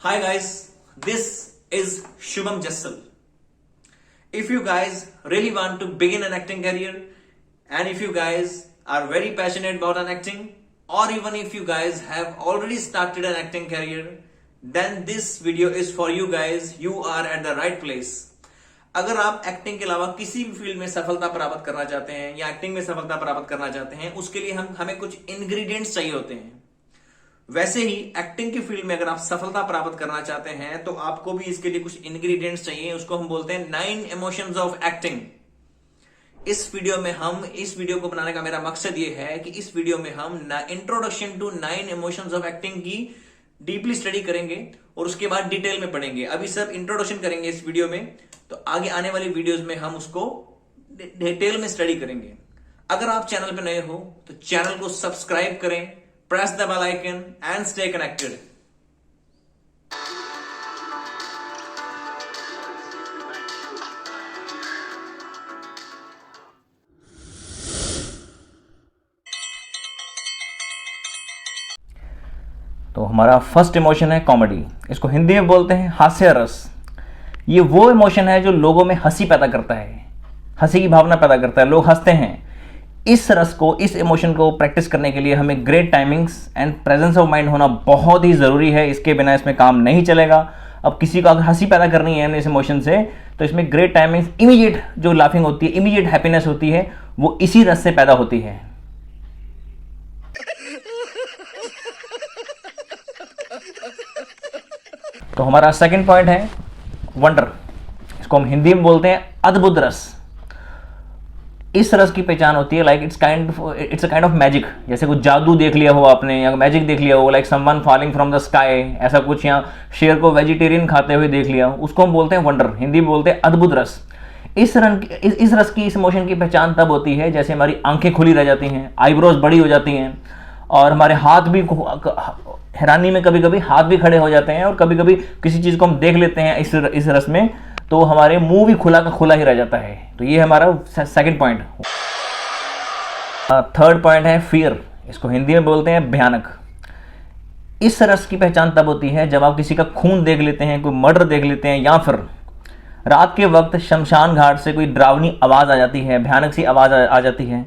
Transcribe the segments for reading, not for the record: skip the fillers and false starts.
Hi guys, this is Shubham Jassal. If you guys really want to begin an acting career and if you guys are very passionate about an acting or even if you guys have already started an acting career, then this video is for you guys. You are at the right place. अगर आप acting के अलावा किसी भी field में सफलता प्राप्त करना चाहते हैं या एक्टिंग में सफलता प्राप्त करना चाहते हैं, उसके लिए हमें कुछ इंग्रेडिएंट्स चाहिए होते हैं। वैसे ही एक्टिंग की फील्ड में अगर आप सफलता प्राप्त करना चाहते हैं तो आपको भी इसके लिए कुछ इंग्रेडिएंट्स चाहिए। उसको हम बोलते हैं 9 इमोशंस ऑफ एक्टिंग। इस वीडियो को बनाने का मेरा मकसद ये है कि इस वीडियो में हम introduction to 9 emotions of acting की डीपली स्टडी करेंगे और उसके बाद डिटेल में पढ़ेंगे। अभी सब इंट्रोडक्शन करेंगे इस वीडियो में, तो आगे आने वाली वीडियोस में हम उसको डिटेल में स्टडी करेंगे। अगर आप चैनल पर नए हो तो चैनल को सब्सक्राइब करें, press the bell icon and stay connected. तो हमारा फर्स्ट इमोशन है कॉमेडी। इसको हिंदी में बोलते हैं हास्य रस। ये वो इमोशन है जो लोगों में हंसी पैदा करता है, हंसी की भावना पैदा करता है, लोग हंसते हैं। इस रस को, इस इमोशन को प्रैक्टिस करने के लिए हमें great timings and presence of mind होना बहुत ही ज़रूरी है। इसके बिना इसमें काम नहीं चलेगा। अब किसी को अगर हंसी पैदा करनी है इस इमोशन से, तो इसमें ग्रेट टाइमिंग्स, इमीडिएट जो लाफिंग होती है, इमीडिएट हैप्पीनेस होती है, वो इसी रस से पैदा होती है। तो हमारा सेकंड पॉइंट है वंडर। इसको हम हिंदी में बोलते हैं अद्भुत रस। इस रस की पहचान होती है like it's a kind of magic. जैसे कुछ जादू देख लिया हो आपने या मैजिक देख लिया हो, like someone falling from the sky, ऐसा कुछ, या शेर को वेजिटेरियन खाते हुए देख लिया, उसको हम बोलते हैं वंडर। हिंदी में बोलते हैं अद्भुत रस। इस रस की, इस इमोशन की पहचान तब होती है जैसे हमारी आंखें खुली रह जाती हैं, आईब्रोज बड़ी हो जाती हैं और हमारे हाथ भी, हैरानी में कभी कभी हाथ भी खड़े हो जाते हैं, और कभी कभी किसी चीज़ को हम देख लेते हैं इस रस में तो हमारे मुंह भी खुला का खुला ही रह जाता है। तो ये हमारा सेकंड पॉइंट। थर्ड पॉइंट है फियर। इसको हिंदी में बोलते हैं भयानक। इस रस की पहचान तब होती है जब आप किसी का खून देख लेते हैं, कोई मर्डर देख लेते हैं, या फिर रात के वक्त शमशान घाट से कोई डरावनी आवाज़ आ जाती है, भयानक सी आवाज़ आ जाती है,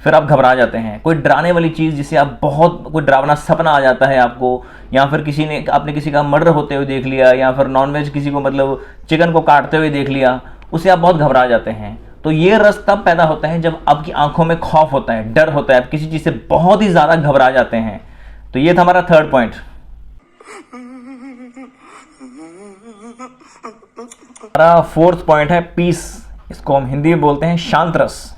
फिर आप घबरा जाते हैं। कोई डराने वाली चीज़ जिससे आप कोई डरावना सपना आ जाता है आपको, या फिर आपने किसी का मर्डर होते हुए देख लिया, या फिर नॉनवेज किसी को, मतलब चिकन को काटते हुए देख लिया, उससे आप बहुत घबरा जाते हैं। तो ये रस तब पैदा होता है जब आपकी आंखों में खौफ होता है, डर होता है, आप किसी चीज़ से बहुत ही ज़्यादा घबरा जाते हैं। तो ये था हमारा थर्ड पॉइंट। हमारा फोर्थ पॉइंट है पीस। इसको हम हिंदी में बोलते हैं शांत रस।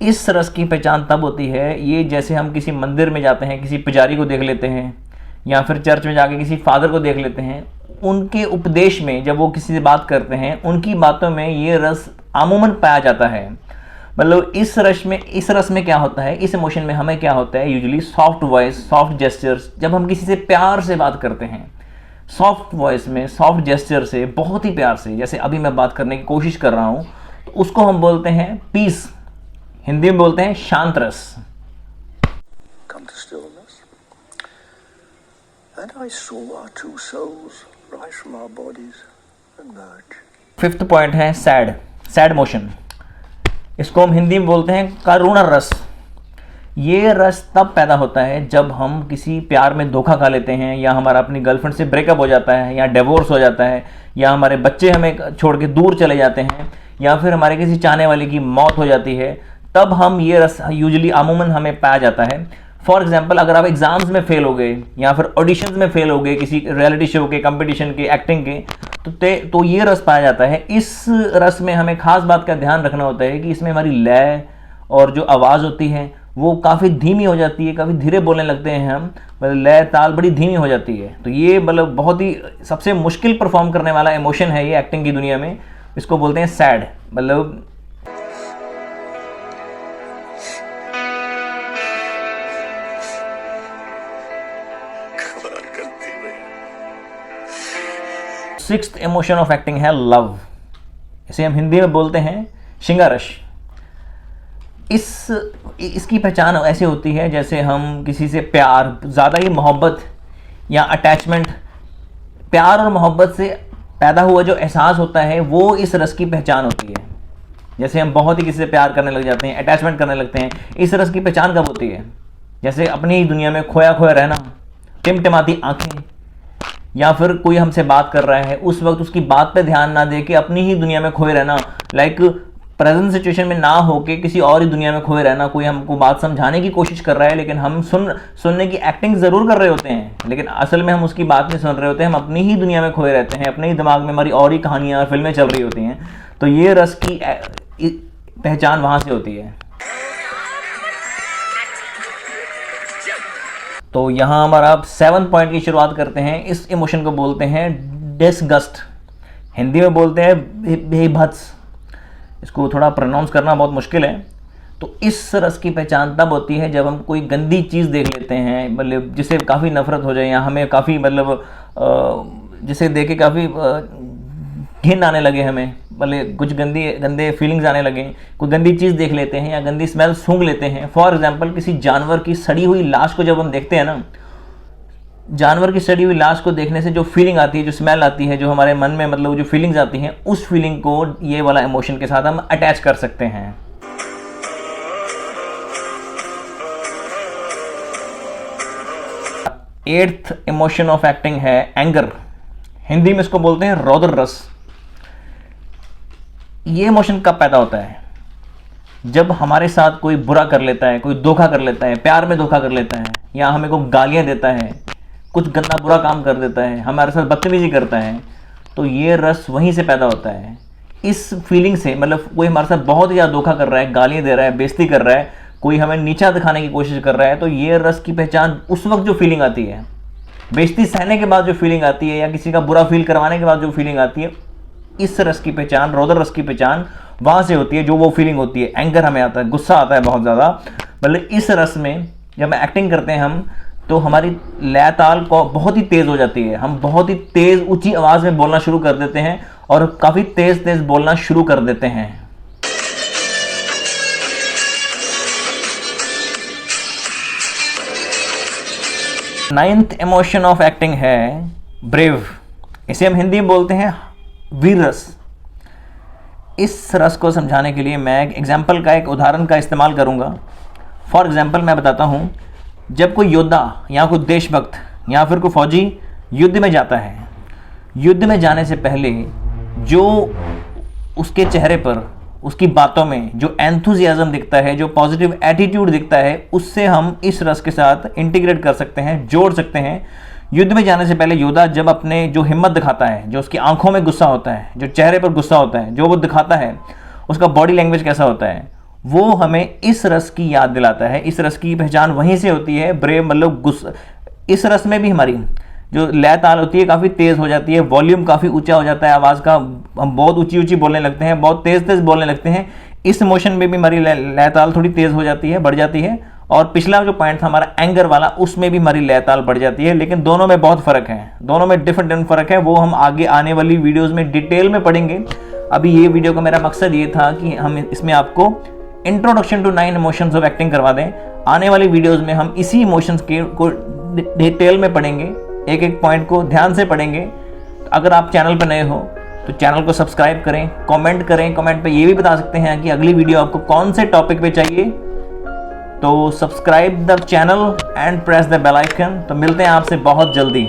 इस रस की पहचान तब होती है, ये जैसे हम किसी मंदिर में जाते हैं, किसी पुजारी को देख लेते हैं, या फिर चर्च में जाके किसी फादर को देख लेते हैं, उनके उपदेश में जब वो किसी से बात करते हैं, उनकी बातों में ये रस अमूमन पाया जाता है। मतलब इस रस में क्या होता है, इस इमोशन में हमें क्या होता है, usually soft voice, soft gestures. जब हम किसी से प्यार से बात करते हैं, सॉफ्ट वॉइस में, सॉफ्ट जेस्चर से, बहुत ही प्यार से, जैसे अभी मैं बात करने की कोशिश कर रहा हूँ, तो उसको हम बोलते हैं पीस। हिंदी में बोलते हैं शांत रस। Come to stillness, and I saw our two souls rise from our bodies and merge. Fifth point है सैड मोशन। इसको हम हिंदी में बोलते हैं करुण रस। ये रस तब पैदा होता है जब हम किसी प्यार में धोखा खा लेते हैं, या हमारा अपनी गर्लफ्रेंड से ब्रेकअप हो जाता है, या डिवोर्स हो जाता है, या हमारे बच्चे हमें छोड़ के दूर चले जाते हैं, या फिर हमारे किसी चाहने वाले की मौत हो जाती है। तब हम ये रस यूजुअली अमूमन हमें पाया जाता है। फॉर एग्जाम्पल, अगर आप एग्जाम्स में फेल हो गए या फिर ऑडिशंस में फेल हो गए किसी रियलिटी शो के, कंपटीशन के, एक्टिंग के, तो ये रस पाया जाता है। इस रस में हमें खास बात का ध्यान रखना होता है कि इसमें हमारी लय और जो आवाज़ होती है वो काफ़ी धीमी हो जाती है, काफ़ी धीरे बोलने लगते हैं हम, मतलब लय ताल बड़ी धीमी हो जाती है। तो ये मतलब बहुत ही सबसे मुश्किल परफॉर्म करने वाला इमोशन है ये एक्टिंग की दुनिया में। इसको बोलते हैं सैड। मतलब सिक्स्थ इमोशन ऑफ एक्टिंग है लव। इसे हम हिंदी में बोलते हैं श्रृंगारश। इसकी पहचान ऐसे होती है जैसे हम किसी से प्यार, ज़्यादा ही मोहब्बत या अटैचमेंट प्यार और मोहब्बत से पैदा हुआ जो एहसास होता है वो इस रस की पहचान होती है। जैसे हम बहुत ही किसी से प्यार करने लग जाते हैं, अटैचमेंट करने लगते हैं, इस रस की पहचान कब होती है? जैसे अपनी ही दुनिया में खोया खोया रहना, टिमटिमाती आंखें, या फिर कोई हमसे बात कर रहा है उस वक्त उसकी बात पे ध्यान ना दे के अपनी ही दुनिया में खोए रहना, लाइक प्रेजेंट सिचुएशन में ना होके किसी और ही दुनिया में खोए रहना। कोई हमको बात समझाने की कोशिश कर रहा है लेकिन हम सुनने की एक्टिंग ज़रूर कर रहे होते हैं, लेकिन असल में हम उसकी बात नहीं सुन रहे होते हैं, हम अपनी ही दुनिया में खोए रहते हैं, अपने ही दिमाग में हमारी और ही कहानियाँ और फिल्में चल रही होती हैं। तो ये रस की पहचान वहाँ से होती है। तो यहाँ हमारा 7th पॉइंट की शुरुआत करते हैं। इस इमोशन को बोलते हैं डिसगस्ट, हिंदी में बोलते हैं बेभत्स। इसको थोड़ा प्रोनाउंस करना बहुत मुश्किल है। तो इस रस की पहचान तब होती है जब हम कोई गंदी चीज़ देख लेते हैं, मतलब जिसे काफ़ी नफरत हो जाए या हमें काफ़ी जिसे देख के काफ़ी घिन आने लगे, हमें मतलब कुछ गंदे फीलिंग्स आने लगे, कोई गंदी चीज़ देख लेते हैं या गंदी स्मेल सूंघ लेते हैं। फॉर एग्जांपल किसी जानवर की सड़ी हुई लाश को जब हम देखते हैं ना, जानवर की सड़ी हुई लाश को देखने से जो फीलिंग आती है, जो स्मेल आती है, जो हमारे मन में मतलब जो फीलिंग्स आती हैं, उस फीलिंग को ये वाला इमोशन के साथ हम अटैच कर सकते हैं। एट्थ इमोशन ऑफ एक्टिंग है एंगर, हिंदी में इसको बोलते हैं रौद्र रस। ये इमोशन कब पैदा होता है? जब हमारे साथ कोई बुरा कर लेता है, कोई धोखा कर लेता है, प्यार में धोखा कर लेता है, या हमें कोई गालियां देता है, कुछ गंदा बुरा काम कर देता है, हमारे साथ बदतमीजी करता है, तो ये रस वहीं से पैदा होता है। इस फीलिंग से, मतलब कोई हमारे साथ बहुत ही ज़्यादा धोखा कर रहा है, गालियाँ दे रहा है, बेइज्जती कर रहा है, कोई हमें नीचा दिखाने की कोशिश कर रहा है, तो ये रस की पहचान उस वक्त जो फीलिंग आती है, बेइज्जती सहने के बाद जो फीलिंग आती है, या किसी का बुरा फील करवाने के बाद जो फीलिंग आती है, इस रस की पहचान, रौद्र रस की पहचान वहाँ से होती है। जो वो फीलिंग होती है, एंगर हमें आता है, गुस्सा आता है बहुत ज़्यादा। मतलब इस रस में जब एक्टिंग करते हैं हम, तो हमारी लय ताल को बहुत ही तेज़ हो जाती है, हम बहुत ही तेज़ ऊंची आवाज़ में बोलना शुरू कर देते हैं और काफ़ी तेज़ बोलना शुरू कर देते हैं। नाइन्थ इमोशन ऑफ एक्टिंग है ब्रेव, इसे हम हिंदी में बोलते हैं वीर रस। इस रस को समझाने के लिए मैं एक एग्जाम्पल का, एक उदाहरण का इस्तेमाल करूंगा। फॉर एग्जाम्पल मैं बताता हूं, जब कोई योद्धा या कोई देशभक्त या फिर कोई फौजी युद्ध में जाता है, युद्ध में जाने से पहले जो उसके चेहरे पर, उसकी बातों में जो एंथुजियाज्म दिखता है, जो पॉजिटिव एटीट्यूड दिखता है, उससे हम इस रस के साथ इंटीग्रेट कर सकते हैं, जोड़ सकते हैं। युद्ध में जाने से पहले योद्धा जब अपने जो हिम्मत दिखाता है, जो उसकी आंखों में गुस्सा होता है, जो चेहरे पर गुस्सा होता है, जो वो दिखाता है, उसका बॉडी लैंग्वेज कैसा होता है, वो हमें इस रस की याद दिलाता है। इस रस की पहचान वहीं से होती है। ब्रेव मतलब गुस्सा। इस रस में भी हमारी जो लय ताल होती है काफ़ी तेज़ हो जाती है, वॉल्यूम काफ़ी ऊंचा हो जाता है आवाज़ का, हम बहुत ऊंची बोलने लगते हैं, बहुत तेज़ बोलने लगते हैं। इस इमोशन में भी हमारी लय ताल थोड़ी तेज़ हो जाती है, बढ़ जाती है। और पिछला जो पॉइंट था हमारा एंगर वाला, उसमें भी हमारी लय ताल बढ़ जाती है। लेकिन दोनों में बहुत फ़र्क है, दोनों में डिफरेंट फ़र्क है, वो हम आगे आने वाली वीडियोज़ में डिटेल में पढ़ेंगे। अभी ये वीडियो का मेरा मकसद ये था कि हम इसमें आपको introduction to 9 emotions of acting करवा दें। आने वाली वीडियोज़ में हम इसी इमोशंस को डिटेल में पढ़ेंगे, एक एक पॉइंट को ध्यान से पढ़ेंगे। अगर आप चैनल पर नए हो तो चैनल को सब्सक्राइब करें, कमेंट करें, कमेंट पे ये भी बता सकते हैं कि अगली वीडियो आपको कौन से टॉपिक पे चाहिए। तो subscribe the channel and press the bell icon. तो मिलते हैं आपसे बहुत जल्दी।